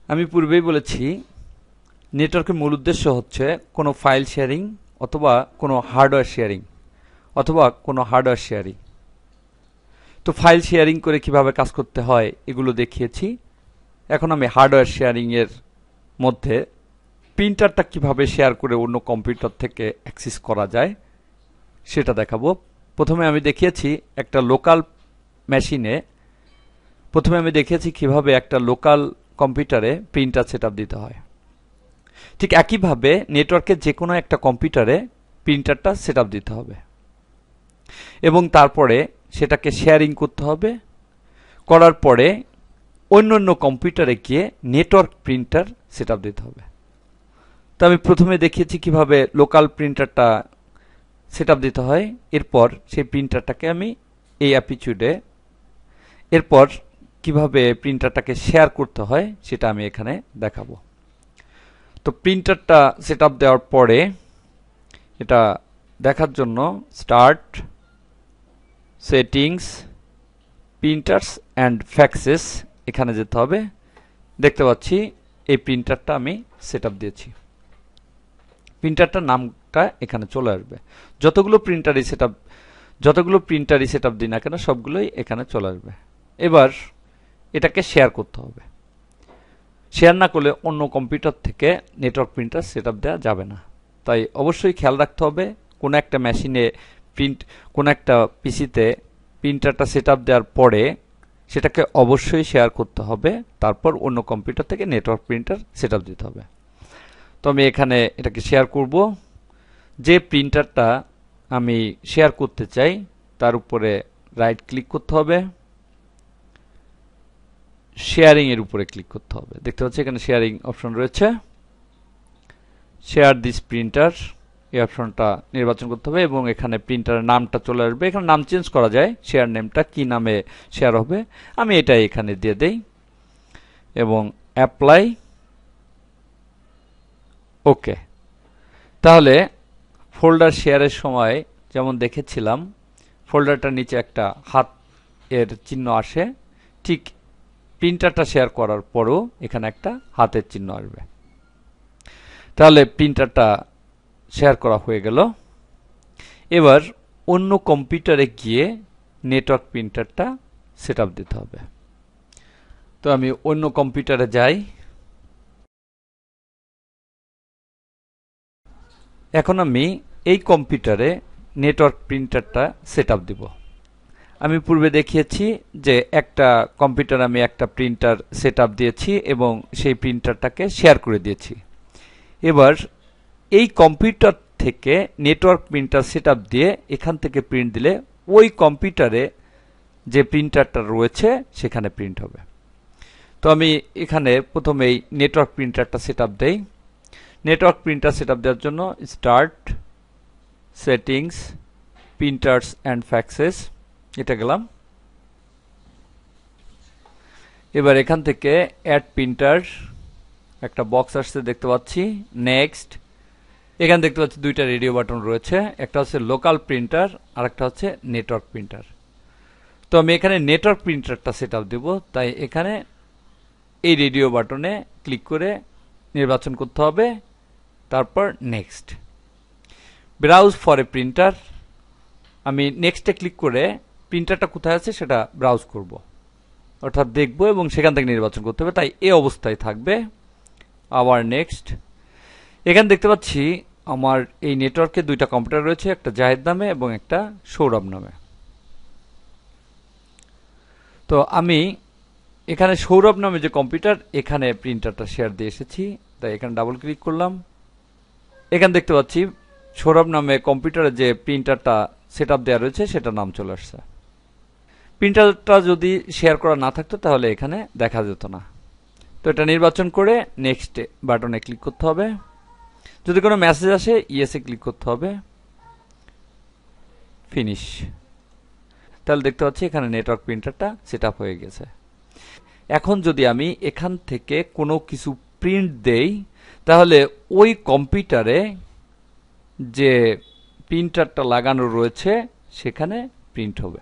আমি পূর্বেই বলেছি নেটওয়ার্কের মূল উদ্দেশ্য হচ্ছে কোনো ফাইল শেয়ারিং অথবা কোনো হার্ডওয়্যার শেয়ারিং তো ফাইল শেয়ারিং করে কিভাবে কাজ করতে হয় এগুলো দেখিয়েছি। এখন আমি হার্ডওয়্যার শেয়ারিং এর মধ্যে প্রিন্টারটা কিভাবে শেয়ার করে অন্য কম্পিউটার থেকে অ্যাক্সেস করা যায় সেটা দেখাবো। প্রথমে আমি দেখিয়েছি কিভাবে একটা লোকাল কম্পিউটারে প্রিন্টার সেটআপ দিতে হয়। ঠিক একইভাবে নেটওয়ার্কের যে কোনো একটা কম্পিউটারে প্রিন্টারটা সেটআপ দিতে হবে এবং তারপরে সেটাকে শেয়ারিং করতে হবে। করার পরে অন্য কম্পিউটারে গিয়ে নেটওয়ার্ক প্রিন্টার সেটআপ দিতে হবে। তো আমি প্রথমে দেখিয়েছি কিভাবে লোকাল প্রিন্টারটা সেটআপ দিতে হয়। এরপর সেই প্রিন্টারটাকে আমি এই অ্যাপিটিউডে এরপর কিভাবে প্রিন্টারটাকে শেয়ার করতে হয় সেটা আমি এখানে দেখাবো। তো প্রিন্টারটা সেটআপ দেওয়ার পরে এটা দেখার জন্য স্টার্ট, সেটিংস, প্রিন্টারস অ্যান্ড ফ্যাক্সেস এখানে যেতে হবে। দেখতে পাচ্ছি এই প্রিন্টারটা আমি সেটআপ দিয়েছি। প্রিন্টারটার নামটা এখানে চলে আসবে। যতগুলো প্রিন্টারই সেটআপ দিই না কেন সবগুলোই এখানে চলে আসবে। এবার এটাকে শেয়ার করতে হবে। শেয়ার না করলে অন্য কম্পিউটার থেকে নেটওয়ার্ক প্রিন্টার সেটআপ দেওয়া যাবে না। তাই অবশ্যই খেয়াল রাখতে হবে কোনো একটা মেশিনে কোনো একটা পিসিতে প্রিন্টারটা সেটআপ দেওয়ার পরে সেটাকে অবশ্যই শেয়ার করতে হবে। তারপর অন্য কম্পিউটার থেকে নেটওয়ার্ক প্রিন্টার সেটআপ দিতে হবে। তো আমি এখানে এটাকে শেয়ার করব। যে প্রিন্টারটা আমি শেয়ার করতে চাই তার উপরে রাইট ক্লিক করতে হবে, শেয়ারিং এর উপরে ক্লিক করতে হবে। দেখতে পাচ্ছি এখানে শেয়ারিং অপশন রয়েছে। শেয়ার দিস প্রিন্টার এই অপশনটা নির্বাচন করতে হবে এবং এখানে প্রিন্টারের নামটা চলে আসবে। এখানে নাম চেঞ্জ করা যায়, শেয়ার নেমটা কি নামে শেয়ার হবে আমি এটা এখানে দিয়ে দেই এবং অ্যাপ্লাই, ওকে। তাহলে ফোল্ডার শেয়ারের সময় যেমন দেখেছিলাম ফোল্ডারটার নিচে একটা হাত এর চিহ্ন আসে, ঠিক প্রিন্টারটা শেয়ার করার পরও এখানে একটা হাতের চিহ্ন আসবে। তাহলে প্রিন্টারটা শেয়ার করা হয়ে গেল। এবার অন্য কম্পিউটারে গিয়ে নেটওয়ার্ক প্রিন্টারটা সেটআপ দিতে হবে। তো আমি অন্য কম্পিউটারে যাই। এখন আমি এই কম্পিউটারে নেটওয়ার্ক প্রিন্টারটা সেটআপ দিব। আমি পূর্বে দেখিয়েছি যে একটা কম্পিউটার আমি একটা প্রিন্টার সেটআপ দিয়েছি এবং সেই প্রিন্টারটাকে শেয়ার করে দিয়েছি। এবার এই কম্পিউটার থেকে নেটওয়ার্ক প্রিন্টার সেটআপ দিয়ে এখান থেকে প্রিন্ট দিলে ওই কম্পিউটারে যে প্রিন্টারটা রয়েছে সেখানে প্রিন্ট হবে। তো আমি এখানে প্রথমেই নেটওয়ার্ক প্রিন্টারটা সেটআপ দেই। নেটওয়ার্ক প্রিন্টার সেটআপ দেওয়ার জন্য স্টার্ট, সেটিংস, প্রিন্টারস অ্যান্ড ফ্যাক্সেস এটা গেলাম। এবার এখান থেকে অ্যাড প্রিন্টার একটা বক্স আসছে দেখতে পাচ্ছি, নেক্সট। এখানে দেখতে পাচ্ছি দুইটা রেডিও বাটন রয়েছে, একটা হচ্ছে লোকাল প্রিন্টার আর একটা হচ্ছে নেটওয়ার্ক প্রিন্টার। তো আমি এখানে নেটওয়ার্ক প্রিন্টারটা সেটআপ দেব, তাই এখানে এই রেডিও বাটনে ক্লিক করে নির্বাচন করতে হবে, তারপর next. Browse for a printer, আমি নেক্সটে ক্লিক করে প্রিন্টারটা কোথায় আছে সেটা ব্রাউজ করব, অর্থাৎ দেখব এবং সেখান থেকে নির্বাচন করতে হবে, তাই এই অবস্থায় থাকবে। আবার নেক্সট। এখানে দেখতে পাচ্ছি আমার এই নেটওয়ার্কে দুইটা কম্পিউটার রয়েছে, একটা জাহিদ নামে এবং একটা সৌরভ নামে। তো আমি এখানে সৌরভ নামে যে কম্পিউটার এখানে প্রিন্টারটা শেয়ার দিয়ে এসেছি, তাই এখানে ডাবল ক্লিক করলাম। এখানে দেখতে পাচ্ছি সৌরভ নামে কম্পিউটারে যে প্রিন্টারটা সেটআপ দেওয়া রয়েছে সেটার নাম চলে আসছে। প্রিন্টারটা যদি শেয়ার করা না থাকতো তাহলে এখানে দেখা যেত না। তো এটা নির্বাচন করে নেক্সট বাটনে ক্লিক করতে হবে। যদি কোনো মেসেজ আসে ইয়েসে ক্লিক করতে হবে, ফিনিশ। তাহলে দেখতে পাচ্ছি এখানে নেটওয়ার্ক প্রিন্টারটা সেটআপ হয়ে গেছে। এখন যদি আমি এখান থেকে কোনো কিছু প্রিন্ট দেই তাহলে ওই কম্পিউটারে যে প্রিন্টারটা লাগানো রয়েছে সেখানে প্রিন্ট হবে।